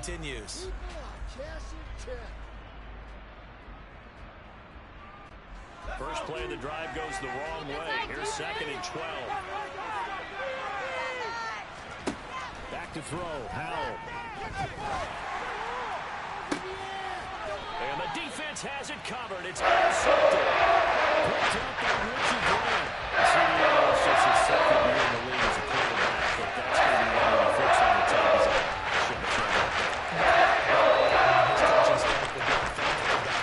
continues. First play of the drive goes the wrong way. Here's 2nd and 12. Back to throw. Howell. And the defense has it covered. It's intercepted. Picked up by Richie Grant. It's just his 2nd year in the league as a quarterback, but that's going to be one of the flicks on the tape.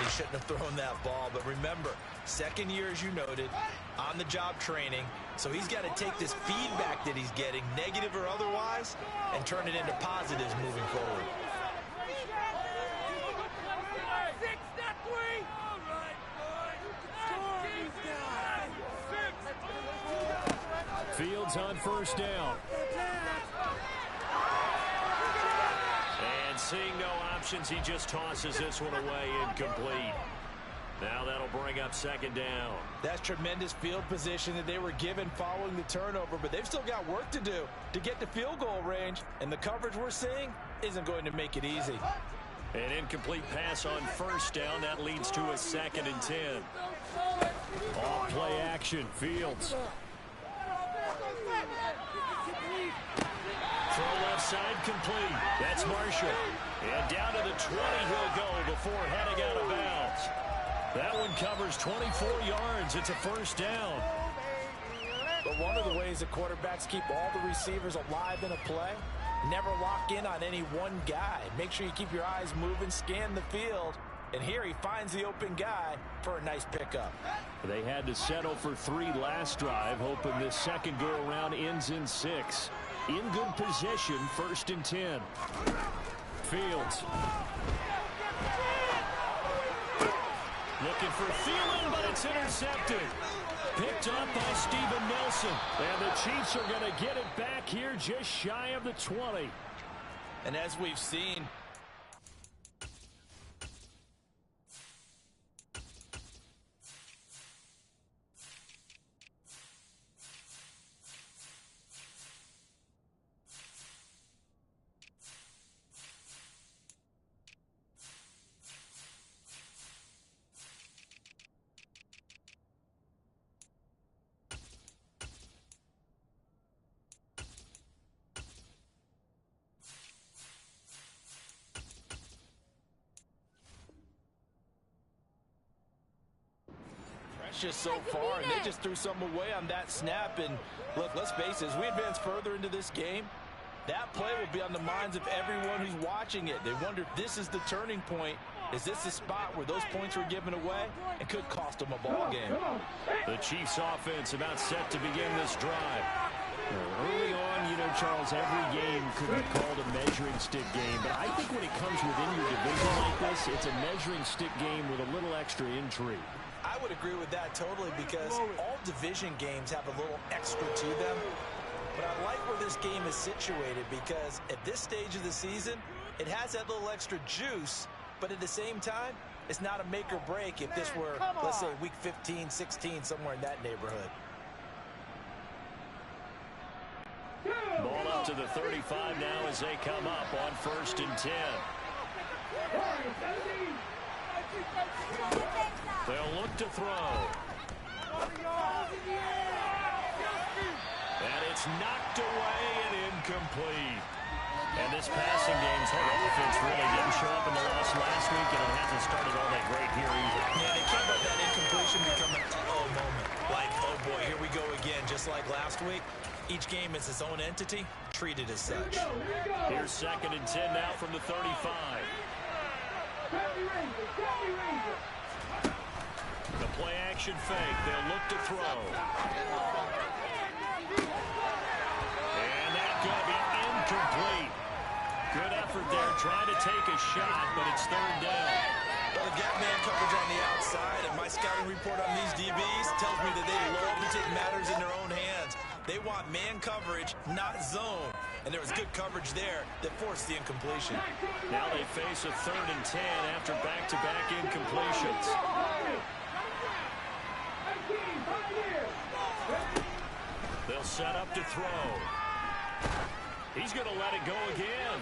He shouldn't have thrown that ball. But remember, 2nd year, as you noted, on-the-job training. So he's got to take this feedback that he's getting, negative or otherwise, and turn it into positives moving forward. Fields on 1st down. And seeing no options, he just tosses this one away, incomplete. Now that'll bring up 2nd down. That's tremendous field position that they were given following the turnover, but they've still got work to do to get to field goal range, and the coverage we're seeing isn't going to make it easy. An incomplete pass on 1st down. That leads to a 2nd and 10. Off play action. Fields. Throw left side complete. That's Marshall. And down to the 20 he'll go before heading out of bounds. That one covers 24 yards. It's a 1st down. But one of the ways that quarterbacks keep all the receivers alive in a play, never lock in on any one guy. Make sure you keep your eyes moving, scan the field. And here he finds the open guy for a nice pickup. They had to settle for 3 last drive, hoping this 2nd go-around ends in 6. In good position, 1st and 10. Fields. Looking for Thielen, but it's intercepted. Picked up by Steven Nelson. And the Chiefs are going to get it back here just shy of the 20. And as we've seen, just so far, and they just threw some away on that snap. And look, let's face it, as we advance further into this game, that play will be on the minds of everyone who's watching it. They wonder if this is the turning point. Is this the spot where those points were given away and could cost them a ball game? The Chiefs offense about set to begin this drive. Early on, you know, Charles, every game could be called a measuring stick game. But I think when it comes within your division like this, it's a measuring stick game with a little extra intrigue. I would agree with that totally, because all division games have a little extra to them. But I like where this game is situated, because at this stage of the season, it has that little extra juice. But at the same time, it's not a make or break if this were, let's say, week 15, 16, somewhere in that neighborhood. Ball up to the 35 now as they come up on 1st and 10. They'll look to throw. And it's knocked away and incomplete. And this passing game's whole offense really didn't show up in the loss last week, and it hasn't started all that great here either. Yeah, they can't let that incompletion become an uh-oh moment. Like, oh boy, here we go again, just like last week. Each game is its own entity, treated as such. Here's 2nd and 10 now from the 35. The play action fake. They'll look to throw. And that's going to be incomplete. Good effort there, trying to take a shot, but it's 3rd down. Well, the gap man coverage on the outside, and my scouting report on these DBs tells me that they love to take matters in their own hands. They want man coverage, not zone. And there was good coverage there that forced the incompletion. Now they face a 3rd and 10 after back-to-back incompletions. They'll set up to throw. He's going to let it go again.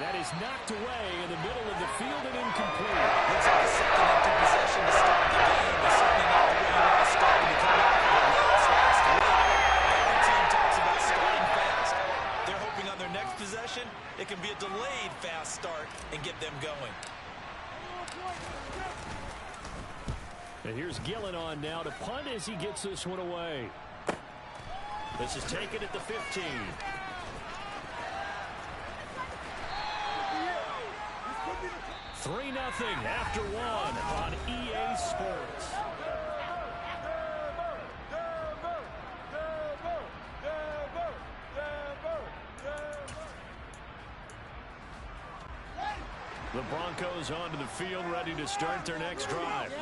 that is knocked away in the middle of the field and incomplete. Looks like a second empty possession to start the game. It's certainly not the way you want to start when you come out of the loss last week. Every team talks about starting fast. They're hoping on their next possession, it can be a delayed fast start and get them going. And here's Gillen on now to punt as he gets this one away. This is taken at the 15. Three nothing after one on EA Sports. The Broncos onto the field, ready to start their next drive.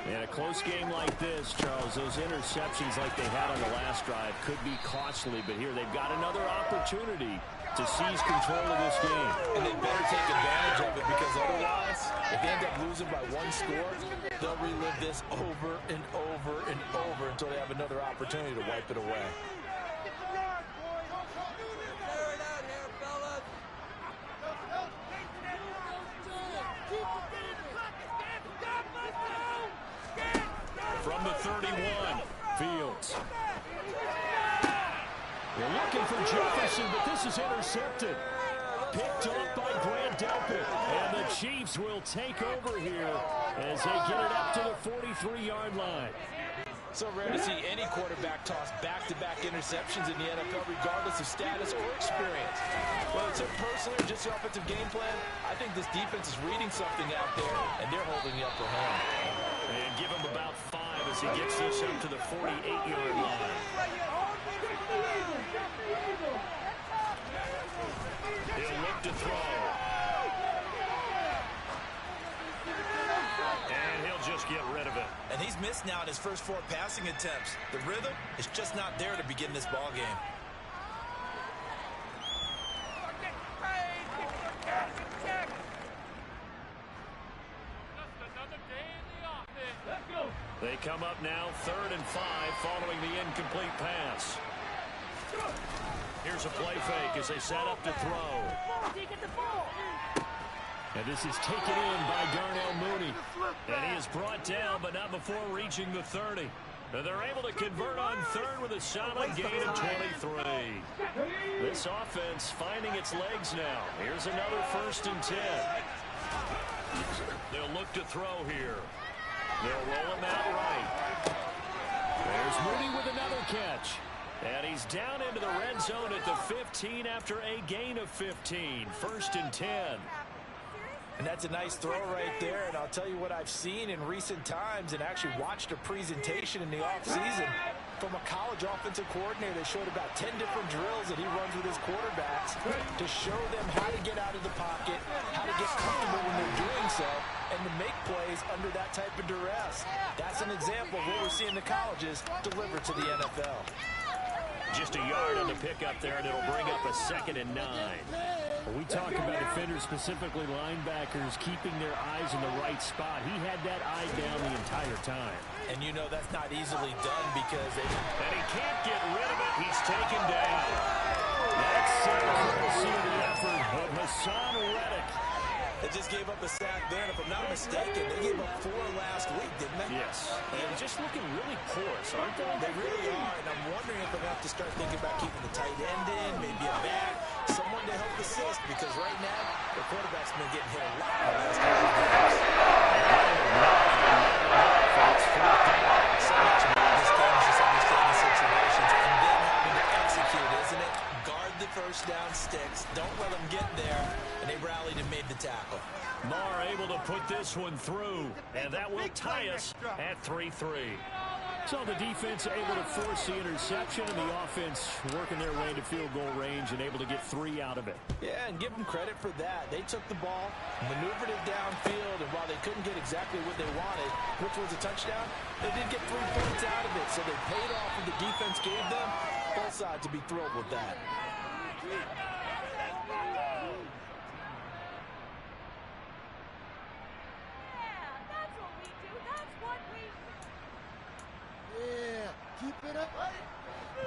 And a close game like this, Charles, those interceptions like they had on the last drive could be costly, but here they've got another opportunity to seize control of this game. And they better take advantage of it, because otherwise, if they end up losing by one score, they'll relive this over and over and over until they have another opportunity to wipe it away. From the 31, Fields. They're looking for Jefferson, but this is intercepted. Picked up by Grant Delpit. And the Chiefs will take over here as they get it up to the 43-yard line. So rare to see any quarterback toss back-to-back interceptions in the NFL, regardless of status or experience. Whether it's him personally or just the offensive game plan, I think this defense is reading something out there, and they're holding the upper hand. And give him about 5 as he gets this up to the 48-yard line. He'll look to throw. And he'll just get rid of it. And he's missed now in his first 4 passing attempts. The rhythm is just not there to begin this ball game. They come up now 3rd and 5 following the incomplete pass. Here's a play fake as they set up to throw. And this is taken in by Darnell Mooney. And he is brought down, but not before reaching the 30. And they're able to convert on 3rd with a solid gain of 23. This offense finding its legs now. Here's another 1st and 10. They'll look to throw here. They'll roll him out right. There's Mooney with another catch. And he's down into the red zone at the 15 after a gain of 15. 1st and 10. And that's a nice throw right there. And I'll tell you what I've seen in recent times and actually watched a presentation in the offseason from a college offensive coordinator that showed about 10 different drills that he runs with his quarterbacks to show them how to get out of the pocket, how to get comfortable when they're doing so, and to make plays under that type of duress. That's an example of what we're seeing the colleges deliver to the NFL. Just a yard on the pickup there, and it'll bring up a 2nd and 9. When we talk about defenders, specifically linebackers, keeping their eyes in the right spot, he had that eye down the entire time. And you know that's not easily done because they... And he can't get rid of it. He's taken down. That's courtesy of the effort of Hassan Reddick. They just gave up a sack there, and if I'm not mistaken, they gave up 4 last week, didn't they? Yes. And just looking really porous, aren't they? They really are, and I'm wondering if they're going to have to start thinking about keeping the tight end in, maybe a back, someone to help assist, because right now, the quarterback's been getting hit a lot in the last couple of games. So much about this game is just understanding situations and then having to execute, isn't it? Guard the first down sticks, don't let them get there, and they rallied and made the tackle. Marr able to put this one through, and that will tie us at 3-3. So the defense able to force the interception, and the offense working their way into field goal range and able to get 3 out of it. Yeah, and give them credit for that. They took the ball, maneuvered it downfield, and while they couldn't get exactly what they wanted, which was a touchdown, they did get 3 points out of it. So they paid off what the defense gave them. Both sides to be thrilled with that. Keep it up.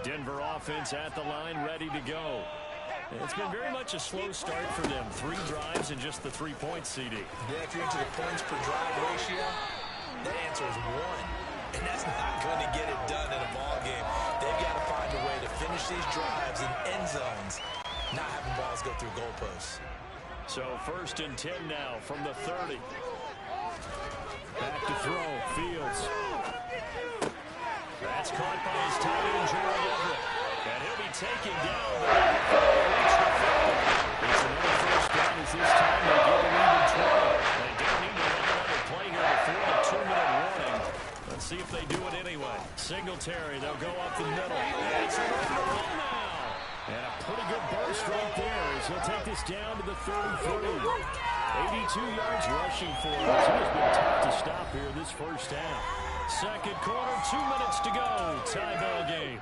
Denver offense at the line, ready to go. It's been very much a slow start for them. 3 drives and just the 3 points, CD. Yeah, if you're into the points per drive ratio, the answer is 1. And that's not going to get it done in a ball game. They've got to find a way to finish these drives in end zones, not having balls go through goalposts. So 1st and 10 now from the 30. Back to throw. Fields. That's caught by his tight end, Gerald Everett. And he'll be taken down. It's another first down as this time they get a lead in 12. They don't need to run another play here before the 2-minute warning. Let's see if they do it anyway. Singletary, they'll go up the middle. It's a run now. And a pretty good burst right there as he'll take this down to the 33. 82 yards rushing for him. He has been tough to stop here this first half. Second quarter, 2 minutes to go. Tie ball game.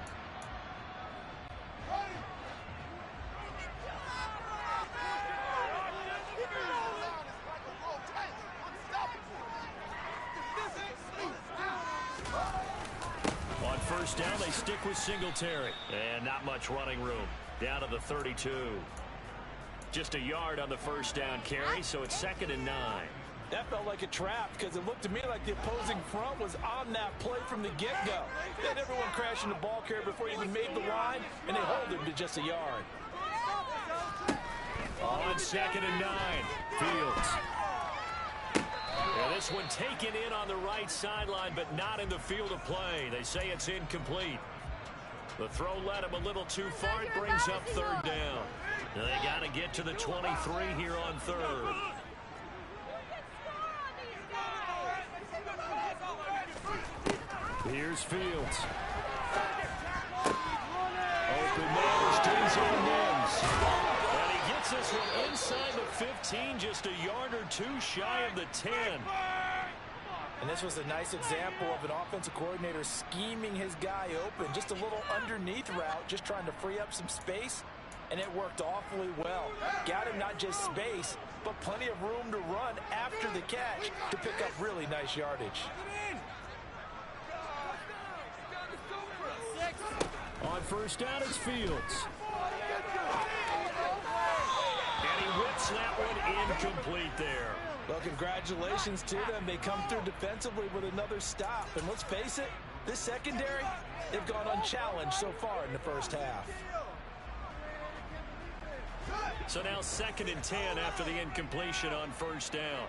On first down, they stick with Singletary. And not much running room. Down to the 32. Just a yard on the first down carry, so it's 2nd and 9. That felt like a trap because it looked to me like the opposing front was on that play from the get-go. They had everyone crashing the ball carrier before he even made the line, and they hold him to just a yard. On 2nd and 9, Fields. Yeah, this one taken in on the right sideline, but not in the field of play. They say it's incomplete. The throw led him a little too far. It brings up 3rd down. They got to get to the 23 here on 3rd. Here's Fields. Open man, stays on Mims. And he gets this one inside the 15, just a yard or 2 shy of the 10. And this was a nice example of an offensive coordinator scheming his guy open. Just a little underneath route, just trying to free up some space, and it worked awfully well. Got him not just space, but plenty of room to run after the catch to pick up really nice yardage. On first down, it's Fields. And he whips that one incomplete there. Well, congratulations to them. They come through defensively with another stop. And let's face it, this secondary, they've gone unchallenged so far in the first half. So now 2nd and 10 after the incompletion on first down.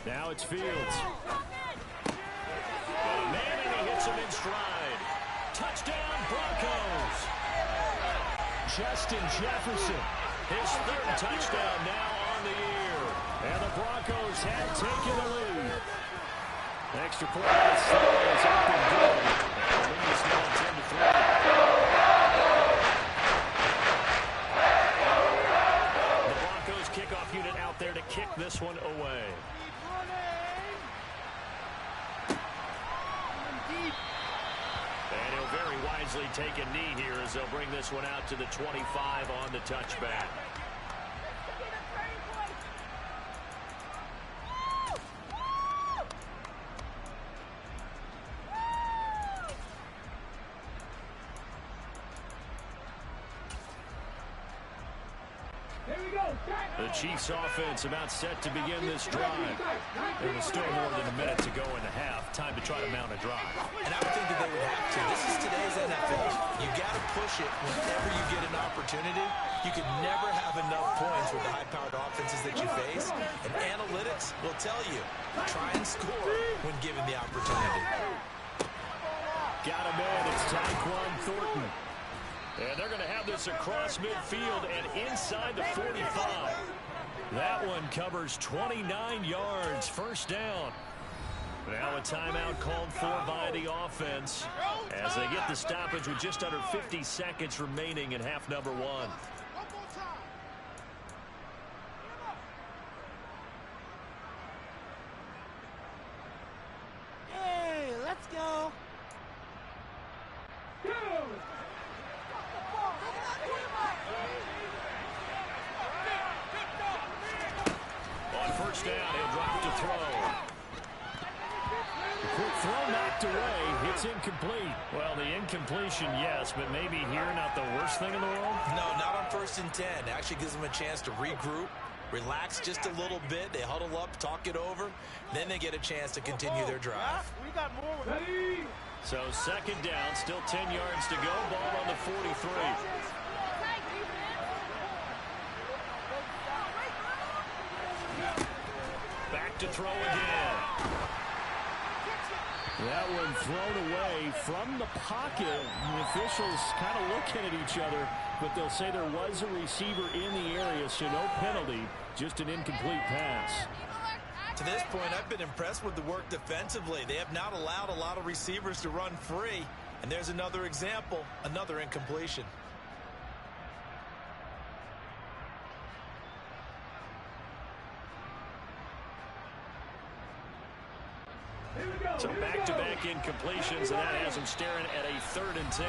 Now it's Fields. Man, and he hits him in stride. Touchdown, Broncos. Justin Jefferson, his 3rd touchdown now on the year. And the Broncos have taken the lead. Extra point on the side is up and good. And the lead is now 10-3. The Broncos kickoff unit out there to kick this one away. And he'll very wisely take a knee here as they'll bring this one out to the 25 on the touchback. The Chiefs offense about set to begin this drive. There was still more than a minute to go in the half. Time to try to mount a drive. And I would think that they would have to. This is today's NFL. You got to push it whenever you get an opportunity. You can never have enough points with the high-powered offenses that you face. And analytics will tell you, try and score when given the opportunity. Got a man. It's Tyquan Thornton. And they're going to have this across midfield and inside the 45. That one covers 29 yards. First down. Now a timeout called for by the offense as they get the stoppage with just under 50 seconds remaining in half number 1. Hey, let's go. On first down, he'll drop to throw. The quick throw incomplete. Well, the incompletion, yes, but maybe here not the worst thing in the world? No, not on 1st and 10. Actually gives them a chance to regroup, relax just a little bit. They huddle up, talk it over. Then they get a chance to continue their drive. We got more. So 2nd down, still 10 yards to go. Ball on the 43. Back to throw again. That one thrown away from the pocket. The officials kind of looking at each other, but they'll say there was a receiver in the area, so no penalty, just an incomplete pass. To this point, I've been impressed with the work defensively. They have not allowed a lot of receivers to run free. And there's another example, another incompletion. So back-to-back incompletions, and that has them staring at a 3rd and 10.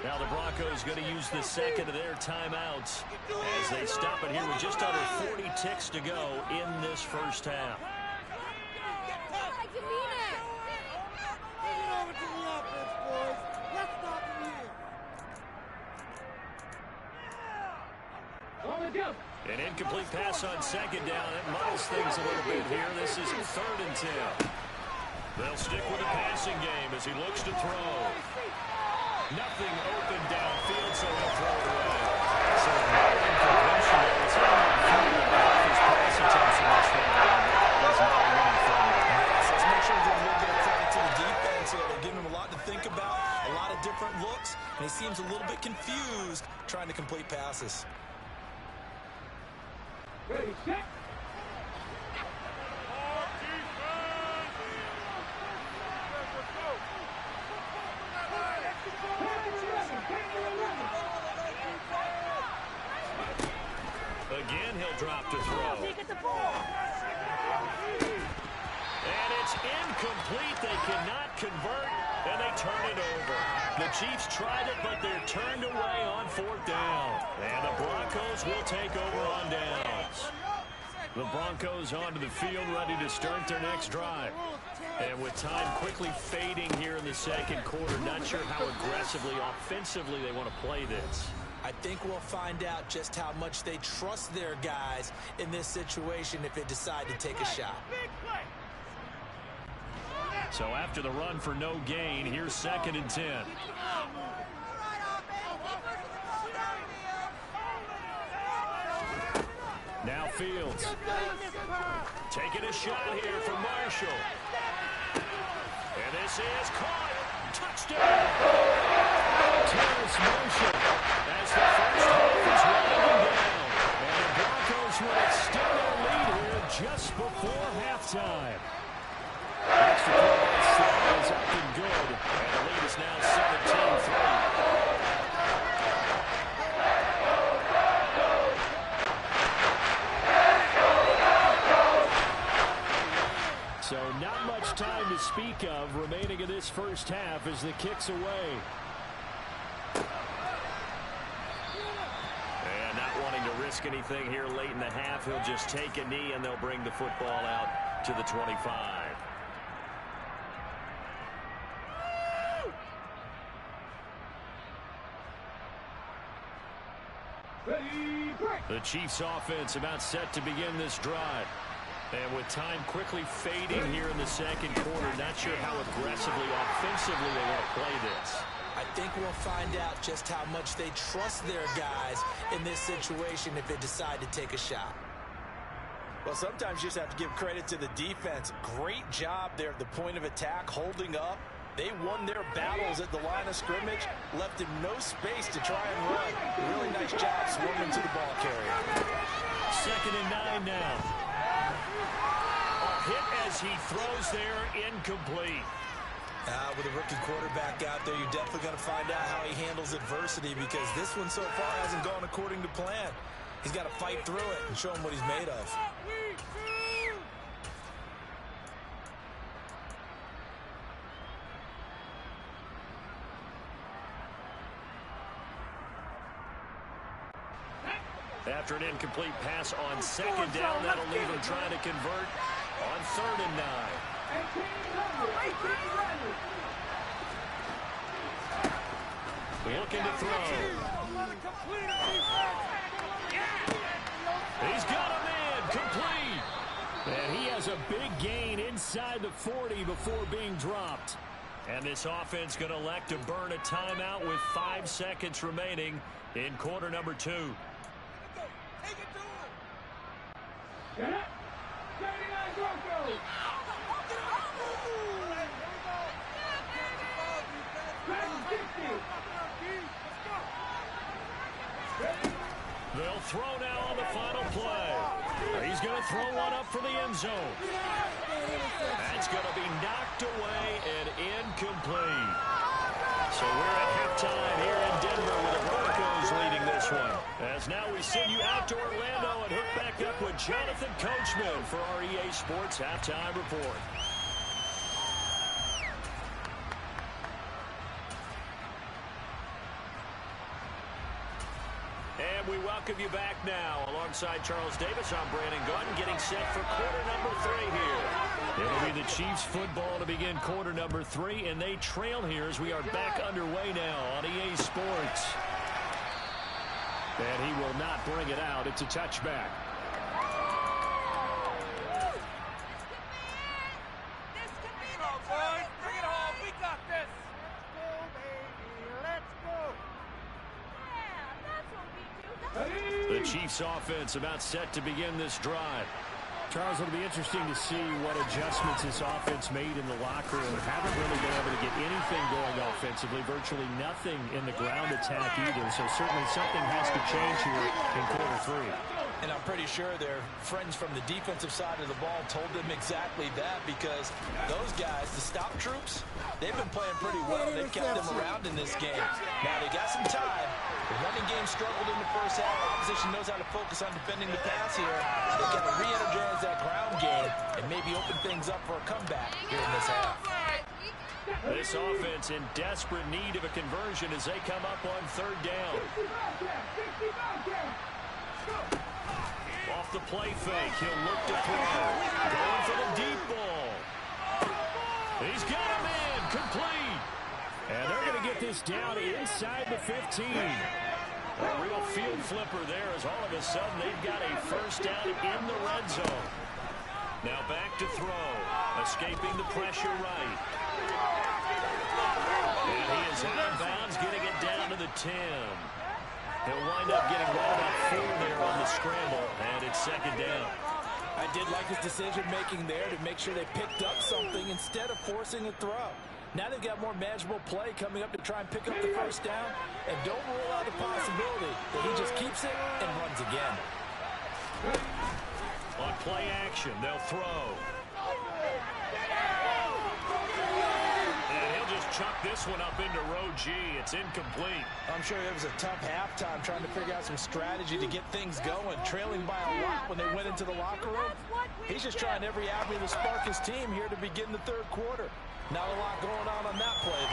Now the Broncos going to use the second of their timeouts as they stop it here with just under 40 ticks to go in this first half. An incomplete pass on 2nd down. It muddles things a little bit here. This is 3rd and 10. They'll stick with the passing game as he looks to throw. Nothing open downfield, so he'll throw it away. So no incompletion there. It's not on his pass attempts in this one. He's not winning from it. So let's make sure we give a little bit of credit to the defense here. They're giving him a lot to think about, a lot of different looks, and he seems a little bit confused trying to complete passes. Ready, set. Again, he'll drop to throw. And it's incomplete. They cannot convert, and they turn it over. The Chiefs tried it, but they're turned away on 4th down. And the Broncos will take over on downs. The Broncos onto the field, ready to start their next drive. And with time quickly fading here in the 2nd quarter, not sure how aggressively, offensively they want to play this. I think we'll find out just how much they trust their guys in this situation if they decide to take a shot. So after the run for no gain, here's 2nd and 10. Now Fields. Taking a shot here for Marshall. And this is caught. Touchdown. Terrace Marshall as the first half is winding down. And the Broncos will extend their lead here just before halftime. Extra point slide is up and good. And the lead is now 17-3. So not much time to speak of remaining in this first half as the kick's away. And not wanting to risk anything here late in the half, he'll just take a knee and they'll bring the football out to the 25. The Chiefs offense about set to begin this drive. And with time quickly fading here in the 2nd quarter, not sure how aggressively, offensively they want to play this. I think we'll find out just how much they trust their guys in this situation if they decide to take a shot. Well, sometimes you just have to give credit to the defense. Great job there at the point of attack, holding up. They won their battles at the line of scrimmage, left him no space to try and run. Really nice job swarming to the ball carrier. 2nd and 9 now. A hit as he throws there, incomplete. With a rookie quarterback out there, you're definitely going to find out how he handles adversity because this one so far hasn't gone according to plan. He's got to fight through it and show him what he's made of. After an incomplete pass on 2nd down, that'll leave him trying to convert on 3rd and 9. Looking to throw. He's got a man complete. And he has a big gain inside the 40 before being dropped. And this offense going to elect to burn a timeout with 5 seconds remaining in quarter number 2. Take it to him. They'll throw now on the final play. He's going to throw one up for the end zone. That's going to be knocked away and incomplete. So we're at halftime here in Denver with the Broncos leading this one. As now we send you out to Orlando and hook back up with Jonathan Coachman for our EA Sports Halftime Report. And we welcome you back now. Alongside Charles Davis, I'm Brandon Gordon, getting set for quarter number 3 here. It'll be the Chiefs football to begin quarter number 3, and they trail here as we are back underway now on EA Sports. And he will not bring it out. It's a touchback. The Chiefs offense about set to begin this drive. Charles, it'll be interesting to see what adjustments this offense made in the locker room. Haven't really been able to get anything going offensively, virtually nothing in the ground attack either. So certainly something has to change here in quarter 3. And I'm pretty sure their friends from the defensive side of the ball told them exactly that, because those guys, the stop troops, they've been playing pretty well. They've kept them around in this game. Now they got some time. The running game struggled in the first half. Opposition knows how to focus on defending the pass here. They've got to re-energize that ground game and maybe open things up for a comeback here in this half. This offense in desperate need of a conversion as they come up on 3rd down. Off the play fake, he'll look to throw. Going for the deep ball. He's got a man complete. And they're going to get this down inside the 15. A real field flipper there as all of a sudden they've got a first down in the red zone. Now back to throw. Escaping the pressure right. And he is out of bounds, getting it down to the 10. He'll wind up getting right about 4 there on the scramble, and it's 2nd down. I did like his decision-making there to make sure they picked up something instead of forcing a throw. Now they've got more manageable play coming up to try and pick up the first down, and don't rule out the possibility that he just keeps it and runs again. On play action, they'll throw. Chuck this one up into row G. It's incomplete. I'm sure it was a tough halftime trying to figure out some strategy to get things going, trailing by a lot when they went into the locker room. He's just trying every avenue to spark his team here to begin the 3rd quarter. Not a lot going on that play,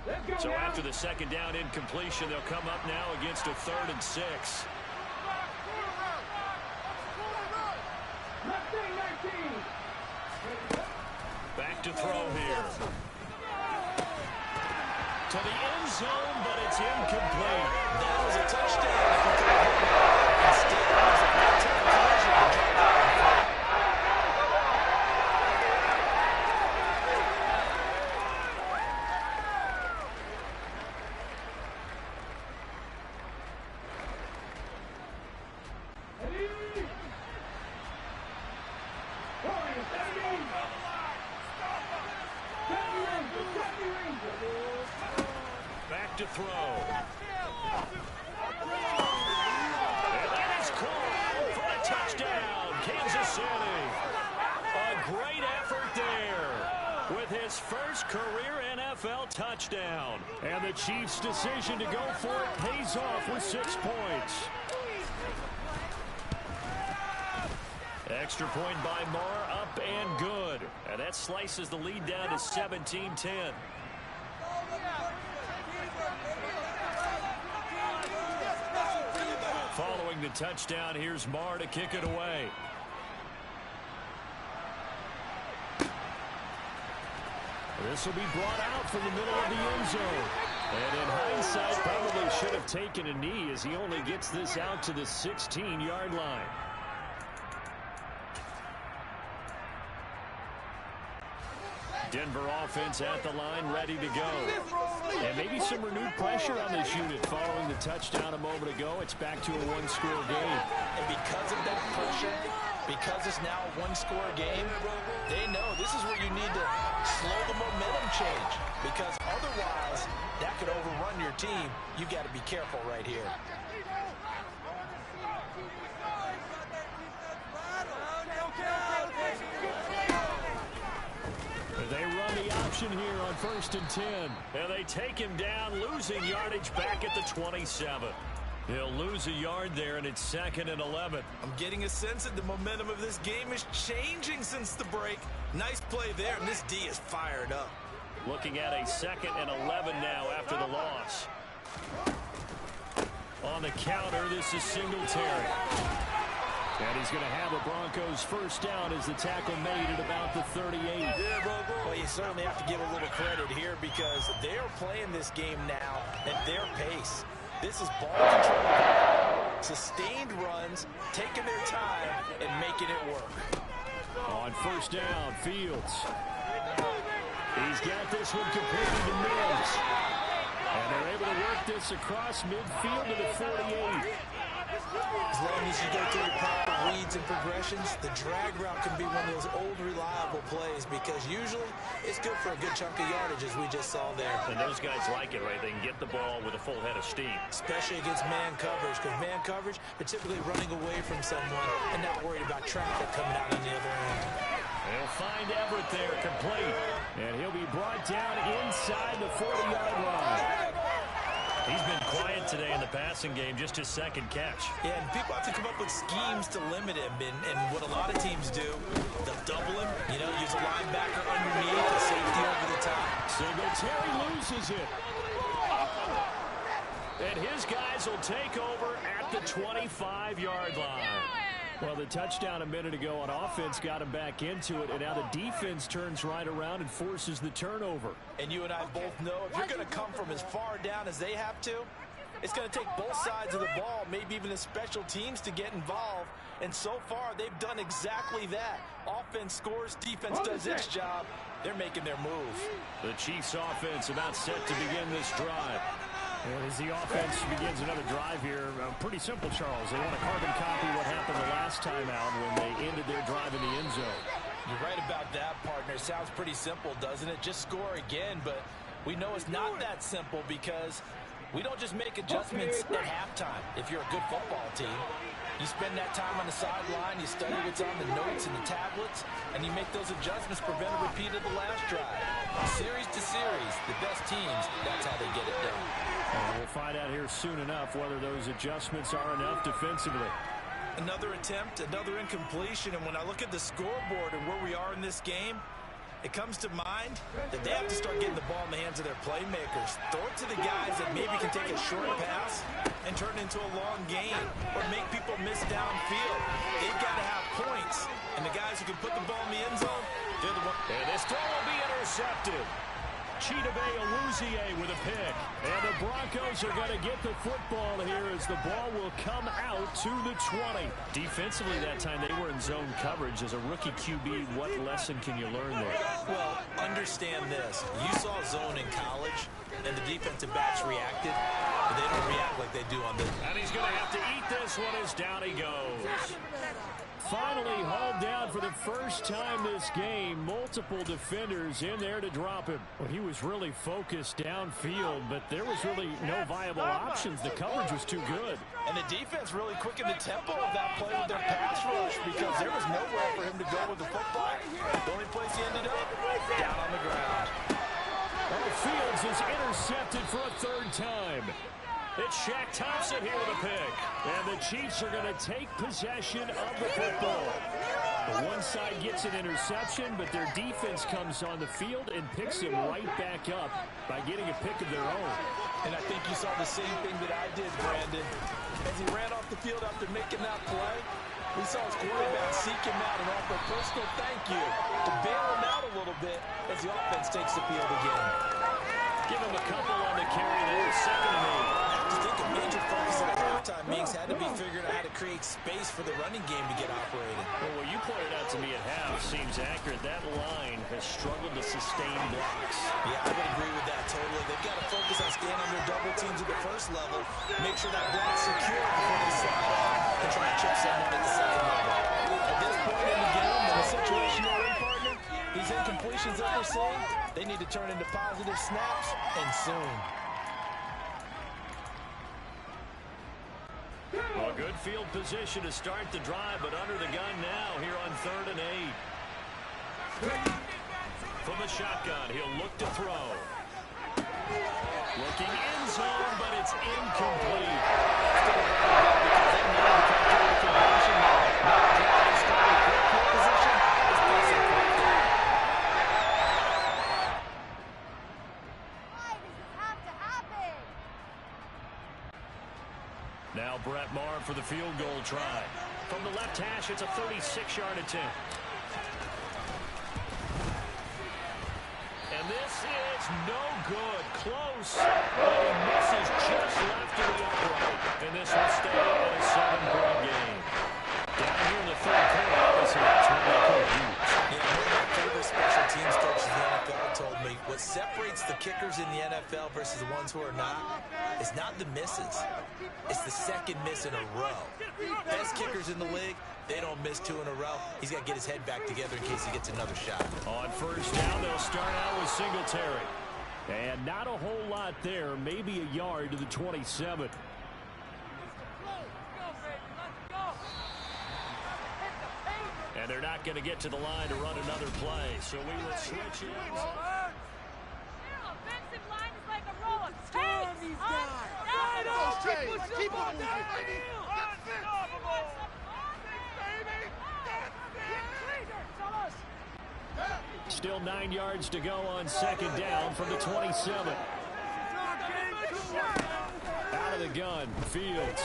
though. So after the 2nd down incompletion, they'll come up now against a 3rd and 6. Back to throw here. To the end zone, but it's incomplete. That was a touchdown. Instead, it was a one-time collision. Back to throw. And that is caught for a touchdown, Kansas City. A great effort there with his first career NFL touchdown. And the Chiefs' decision to go for it pays off with 6 points. Extra point by Marr, up and good. And that slices the lead down to 17-10. Following the touchdown, here's Marr to kick it away. This will be brought out from the middle of the end zone. And in hindsight, probably should have taken a knee as he only gets this out to the 16-yard line. Denver offense at the line, ready to go. And maybe some renewed pressure on this unit following the touchdown a moment ago. It's back to a one-score game. And because of that pressure, because it's now a one-score game, they know this is where you need to slow the momentum change. Because otherwise, that could overrun your team. You got to be careful right here. They run the option here on 1st and 10. And they take him down, losing yardage back at the 27. He'll lose a yard there, and it's 2nd and 11. I'm getting a sense that the momentum of this game is changing since the break. Nice play there, and this D is fired up. Looking at a 2nd and 11 now after the loss. On the counter, this is Singletary. And he's going to have a Broncos first down as the tackle made at about the 38. Well, you certainly have to give a little credit here because they are playing this game now at their pace. This is ball control, sustained runs, taking their time, and making it work. On 1st down, Fields. He's got this one completed to Mims. And they're able to work this across midfield to the 48. As long as you go through the proper reads and progressions, the drag route can be one of those old reliable plays because usually it's good for a good chunk of yardage as we just saw there. And those guys like it, right? They can get the ball with a full head of steam. Especially against man coverage because man coverage, they're typically running away from someone and not worried about traffic coming out on the other end. They'll find Everett there, complete. And he'll be brought down inside the 40-yard line. He's been quiet today in the passing game, just his 2nd catch. Yeah, and people have to come up with schemes to limit him. And what a lot of teams do, they'll double him, use a linebacker underneath, a safety over the top. Singletary loses it. And his guys will take over at the 25-yard line. Well, the touchdown a minute ago on offense got him back into it, and now the defense turns right around and forces the turnover. And you and I both know if you're going to come from as far down as they have to, it's going to take both sides of the ball, maybe even the special teams to get involved. And so far, they've done exactly that. Offense scores, defense does its job. They're making their move. The Chiefs offense about set to begin this drive. As the offense begins another drive here, pretty simple, Charles. They want to carbon copy what happened the last time out when they ended their drive in the end zone. You're right about that, partner. Sounds pretty simple, doesn't it? Just score again, but we know it's not that simple because we don't just make adjustments at halftime. If you're a good football team, you spend that time on the sideline, you study what's on the notes and the tablets, and you make those adjustments, prevent a repeat of the last drive. Series to series, the best teams, that's how they get it done. And we'll find out here soon enough whether those adjustments are enough defensively. Another attempt, another incompletion, and when I look at the scoreboard and where we are in this game, it comes to mind that they have to start getting the ball in the hands of their playmakers. Throw it to the guys that maybe can take a short pass and turn it into a long gain or make people miss downfield. They've got to have points, and the guys who can put the ball in the end zone, they're the ones. And this throw will be intercepted. Chidobe Awuzie with a pick. And the Broncos are going to get the football here as the ball will come out to the 20. Defensively that time, they were in zone coverage. As a rookie QB, what lesson can you learn there? Well, understand this. You saw zone in college, and the defensive backs reacted, but they don't react like they do on this. And he's going to have to eat this one as down he goes. Finally hauled down for the first time this game. Multiple defenders in there to drop him. Well, he was really focused downfield, but there was really no viable options. The coverage was too good. And the defense really quickened the tempo of that play with their pass rush because there was nowhere for him to go with the football. The only place he ended up, down on the ground. Well, Fields is intercepted for a 3rd time. It's Shaq Thompson here with a pick. And the Chiefs are going to take possession of the football. The one side gets an interception, but their defense comes on the field and picks him right back up by getting a pick of their own. And I think you saw the same thing that I did, Brandon. As he ran off the field after making that play, We saw his quarterback seek him out and offer a personal thank you to bail him out a little bit as the offense takes the field again. Give him a couple on the carry there, 2nd and 8. I have to think a major focus at halftime means had to be figuring out how to create space for the running game to get operating. Well, what you pointed out to me at half seems accurate. That line has struggled to sustain blocks. Yeah, I would agree with that totally. They've got to focus on staying under double teams at the first level, make sure that block's secure before they slide off and try and chip someone at the second level. At this point in the game, in the situation they're in, partner, these incompletions that we're seeing, they need to turn into positive snaps, and soon. Well, good field position to start the drive, but under the gun now here on 3rd and 8. From the shotgun, he'll look to throw. Looking end zone, but it's incomplete. Now Brett Maher for the field goal try. From the left hash, it's a 36-yard attempt. And this is no good. Close, but he misses just left of the upright. And this will stay at a 7-point game. Down here in the 3rd quarter, obviously that's when they could use. Yeah, one of my favorite special teams coaches in the NFL told me what separates the kickers in the NFL versus the ones who are not is not the misses. It's the second miss in a row. Best kickers in the league, they don't miss 2 in a row. He's got to get his head back together in case he gets another shot. On 1st down, they'll start out with Singletary. And not a whole lot there, maybe a yard to the 27. And they're not going to get to the line to run another play, so we will switch in. Offensive line is like a roller. Hey, these guys. Keep on down, baby. Still 9 yards to go on 2nd down from the 27. Out of the gun, Fields.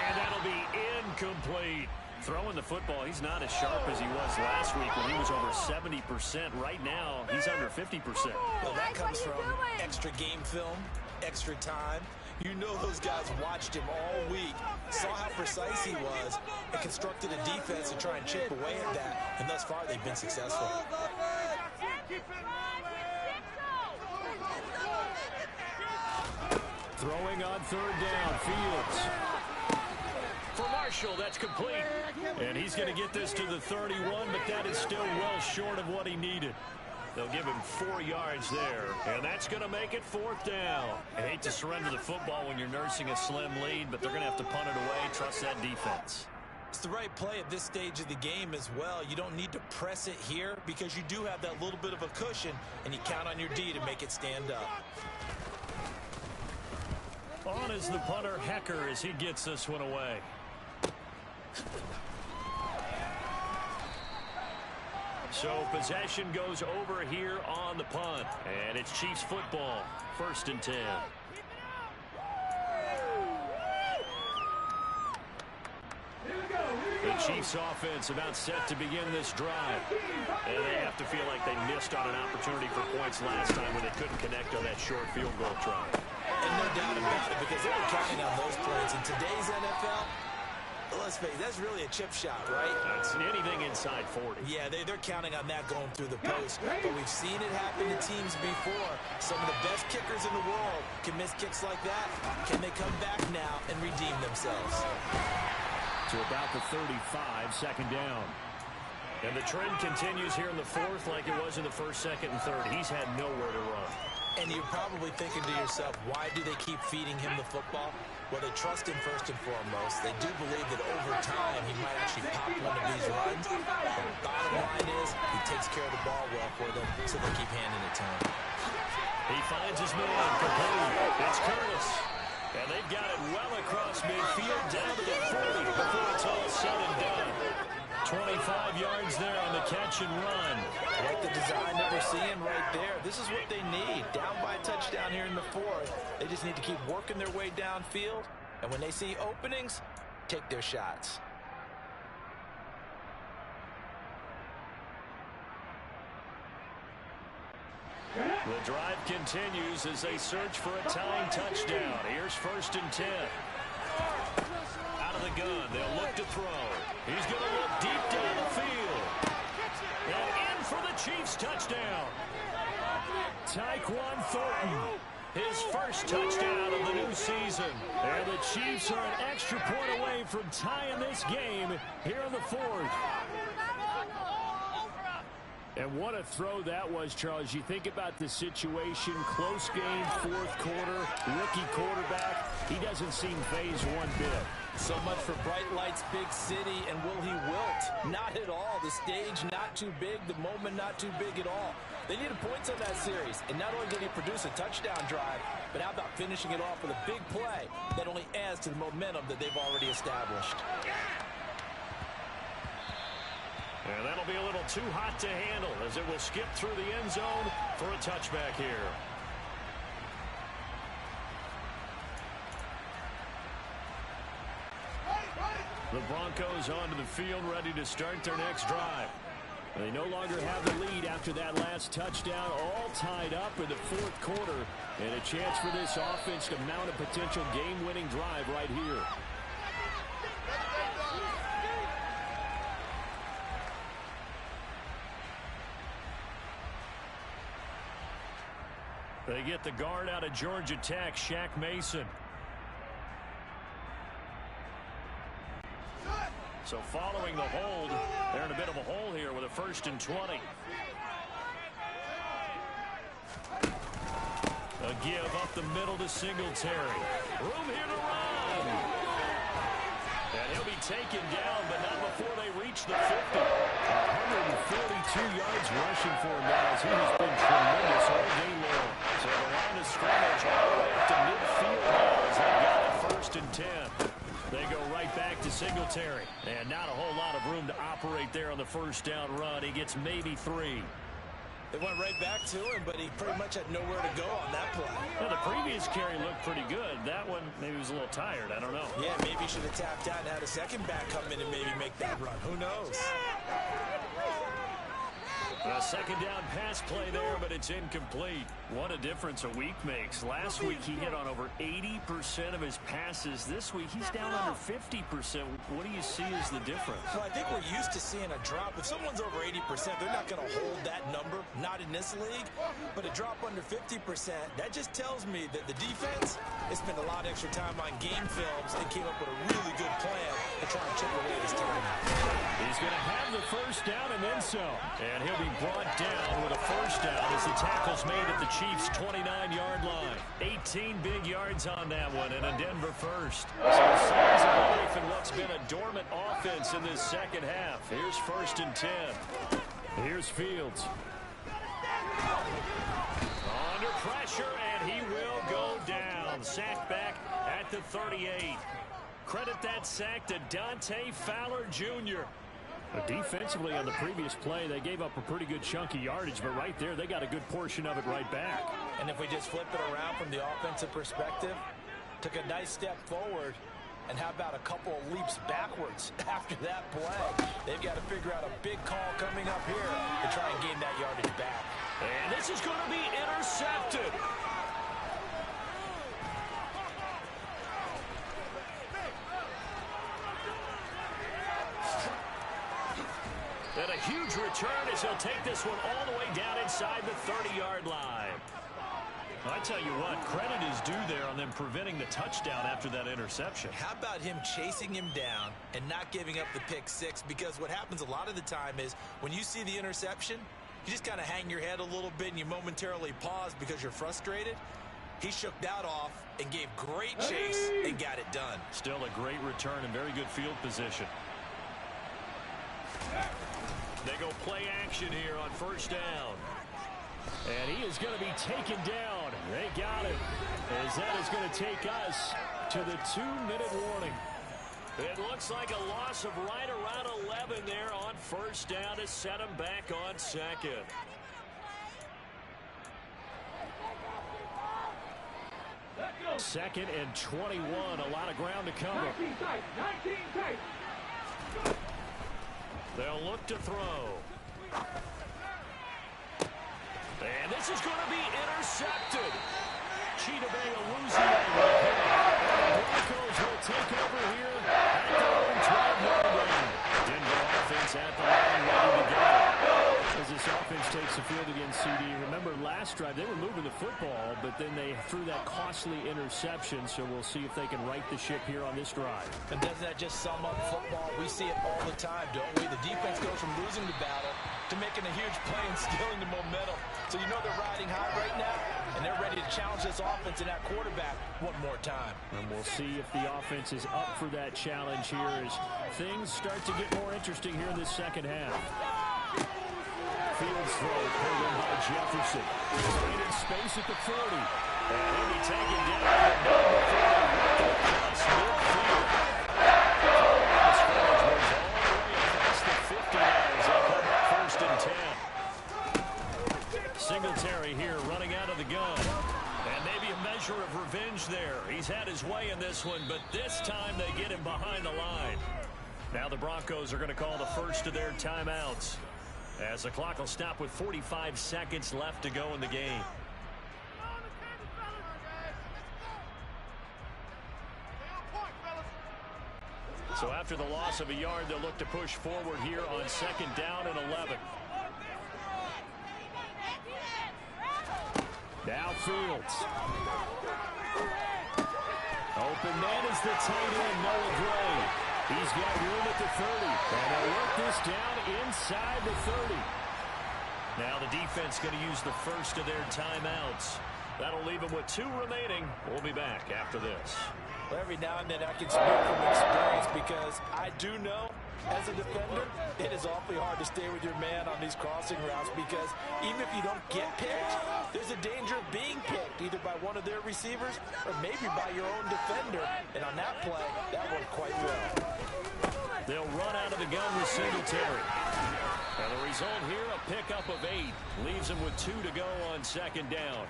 And that'll be incomplete. Throwing the football, he's not as sharp as he was last week when he was over 70%. Right now, he's under 50%. Well, that comes from extra game film, extra time. You know those guys watched him all week, saw how precise he was, and constructed a defense to try and chip away at that. And thus far, they've been successful. Throwing on 3rd down, Fields. For Marshall, that's complete. And he's going to get this to the 31, but that is still well short of what he needed. They'll give him 4 yards there, and that's going to make it 4th down. I hate to surrender the football when you're nursing a slim lead, but they're going to have to punt it away, trust that defense. It's the right play at this stage of the game as well. You don't need to press it here because you do have that little bit of a cushion, and you count on your D to make it stand up. On is the punter, Hecker, as he gets this one away. So possession goes over here on the punt. And it's Chiefs football, 1st and 10. The Chiefs offense about set to begin this drive. And they have to feel like they missed on an opportunity for points last time when they couldn't connect on that short field goal try. And no doubt about it, because they were counting on those points. In today's NFL, let's face it, that's really a chip shot, right? That's anything inside 40. Yeah, they're counting on that going through the post. But we've seen it happen to teams before. Some of the best kickers in the world can miss kicks like that. Can they come back now and redeem themselves? To about the 35, 2nd down. And the trend continues here in the 4th like it was in the 1st, 2nd, and 3rd. He's had nowhere to run. And you're probably thinking to yourself, why do they keep feeding him the football? Well, they trust him first and foremost. They do believe that over time he might actually pop one of these runs. But the bottom line is he takes care of the ball well for them, so they keep handing it to him. He finds his man complete. It's Curtis. And they've got it well across midfield down to the 40 before it's all said and done. 25 yards there on the catch and run. Like the design that we're seeing right there. This is what they need. Down by a touchdown here in the 4th. They just need to keep working their way downfield. And when they see openings, take their shots. The drive continues as they search for a tying touchdown. Here's 1st and 10. Out of the gun, they'll look to throw. He's going to look deep down the field. And in for the Chiefs touchdown. Tyquan Thornton, his first touchdown of the new season. And the Chiefs are an extra point away from tying this game here in the 4th. And what a throw that was, Charles. You think about the situation, close game, 4th quarter, rookie quarterback. He doesn't seem phased one bit. So much for bright lights, big city, and will he wilt? Not at all. The stage not too big, the moment not too big at all. They needed points on that series, and not only did he produce a touchdown drive, but how about finishing it off with a big play that only adds to the momentum that they've already established. And that'll be a little too hot to handle as it will skip through the end zone for a touchback here. The Broncos onto the field, ready to start their next drive. They no longer have the lead after that last touchdown, all tied up in the 4th quarter, and a chance for this offense to mount a potential game-winning drive right here. They get the guard out of Georgia Tech, Shaq Mason. So following the hold, they're in a bit of a hole here with a 1st and 20. A give up the middle to Singletary. Room here to run. And he'll be taken down, but not before they reach the 50. 142 yards rushing for him now, as he has been tremendous all day long. So the line of scrimmage all the way up to midfield now as they got it 1st and 10. They go right back to Singletary. And not a whole lot of room to operate there on the 1st down run. He gets maybe 3. They went right back to him, but he pretty much had nowhere to go on that play. Well, the previous carry looked pretty good. That one, maybe was a little tired. I don't know. Yeah, maybe he should have tapped out and had a second back come in and maybe make that run. Who knows? A 2nd down pass play there, but it's incomplete. What a difference a week makes. Last week he hit on over 80% of his passes. This week he's down under 50%. What do you see as the difference? Well, I think we're used to seeing a drop. If someone's over 80%, they're not going to hold that number. Not in this league. But a drop under 50%, that just tells me that the defense has spent a lot of extra time on game films and came up with a really good plan to try and chip away this time. He's going to have the 1st down and then some. And he'll be brought down with a 1st down as the tackle's made at the Chiefs' 29-yard line. 18 big yards on that one and a Denver 1st. So signs of life in what's been a dormant offense in this 2nd half. Here's 1st and 10. Here's Fields. Under pressure, and he will go down. Sacked back at the 38. Credit that sack to Dante Fowler Jr. But defensively on the previous play, they gave up a pretty good chunk of yardage, but right there, they got a good portion of it right back. And if we just flip it around from the offensive perspective, took a nice step forward, and how about a couple of leaps backwards after that play? They've got to figure out a big call coming up here to try and gain that yardage back. And this is going to be intercepted. And a huge return as he'll take this one all the way down inside the 30-yard line. I tell you what, credit is due there on them preventing the touchdown after that interception. How about him chasing him down and not giving up the pick 6? Because what happens a lot of the time is when you see the interception, you just kind of hang your head a little bit and you momentarily pause because you're frustrated. He shook that off and gave great chase and got it done. Still a great return and very good field position. They go play action here on 1st down. And he is going to be taken down. They got him. As that is going to take us to the 2-minute warning. It looks like a loss of right around 11 there on 1st down to set him back on 2nd. 2nd and 21. A lot of ground to cover. 19 tight. They'll look to throw. And this is going to be intercepted. Chidobe Awuzie. The Broncos will take over here at their own 12-yard line. Denver offense at the line, ready to go. As this offense takes the field against CD, remember last drive they were moving the football, but then they threw that costly interception, so we'll see if they can right the ship here on this drive. And doesn't that just sum up football? We see it all the time, don't we? The defense goes from losing the battle to making a huge play and stealing the momentum. So you know they're riding high right now, and they're ready to challenge this offense and that quarterback one more time. And we'll see if the offense is up for that challenge here as things start to get more interesting here in this second half. Fields throw pulled in by Jefferson. Straight in space at the 40. And he'll be taken down at the number 40. Across midfield. The scrimmage moves all the way across the 50 yards. They'll come up 1st and 10. Singletary here running out of the gun. And maybe a measure of revenge there. He's had his way in this one, but this time they get him behind the line. Now the Broncos are going to call the first of their timeouts, as the clock will stop with 45 seconds left to go in the game. So after the loss of a yard, they'll look to push forward here on 2nd down and 11. Now Fields. Open man is the tight end, Noah Gray. He's got room at the 30. And they'll work this down inside the 30. Now the defense going to use the first of their timeouts. That'll leave them with 2 remaining. We'll be back after this. Well, every now and then I can speak from experience because I do know as a defender it is awfully hard to stay with your man on these crossing routes because even if you don't get picked, there's a danger of being picked either by one of their receivers or maybe by your own defender. And on that play, that worked quite well. They'll run out of the gun with Singletary. And the result here, a pickup of 8. Leaves them with 2 to go on 2nd down.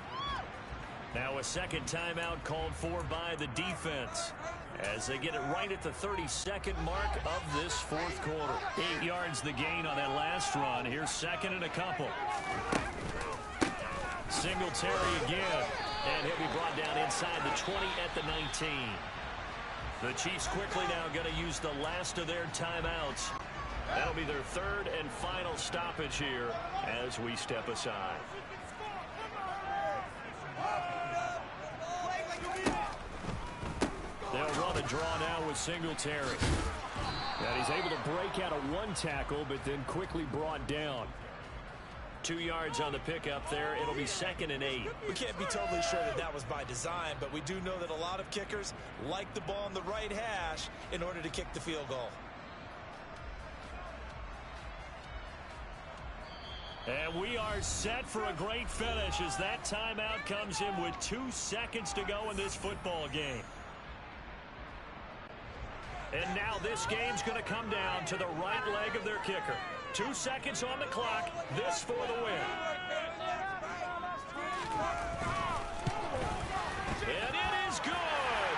Now a second timeout called for by the defense as they get it right at the 32nd mark of this 4th quarter. 8 yards the gain on that last run. Here's 2nd and a couple. Singletary again. And he'll be brought down inside the 20 at the 19. The Chiefs quickly now going to use the last of their timeouts. That'll be their 3rd and final stoppage here as we step aside. They'll run a draw now with Singletary. And he's able to break out of 1 tackle, but then quickly brought down. 2 yards on the pickup there. It'll be 2nd and 8. We can't be totally sure that that was by design, but we do know that a lot of kickers like the ball on the right hash in order to kick the field goal. And we are set for a great finish as that timeout comes in with 2 seconds to go in this football game. And now this game's going to come down to the right leg of their kicker. 2 seconds on the clock. This for the win. And it is good.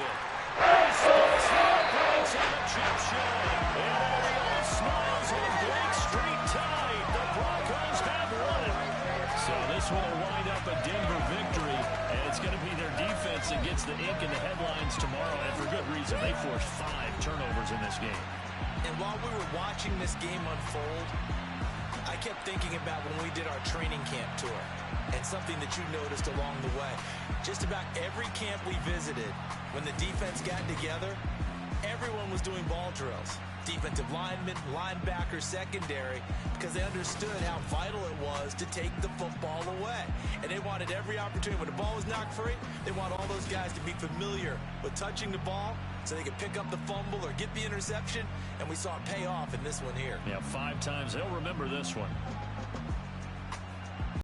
He starts the uprights on a chip shot. And everyone smiles on Blake Street tonight. The Broncos have won it. So this one will wind up a Denver victory. And it's going to be their defense that gets the ink in the headlines tomorrow. And for good reason. They forced 5 turnovers in this game. And while we were watching this game unfold, I kept thinking about when we did our training camp tour and something that you noticed along the way. Just about every camp we visited, when the defense got together, everyone was doing ball drills. Defensive linemen, linebackers, secondary, because they understood how vital it was to take the football away. And they wanted every opportunity. When the ball was knocked free, they want all those guys to be familiar with touching the ball so they could pick up the fumble or get the interception. And we saw it pay off in this one here. Yeah, 5 times. They'll remember this one.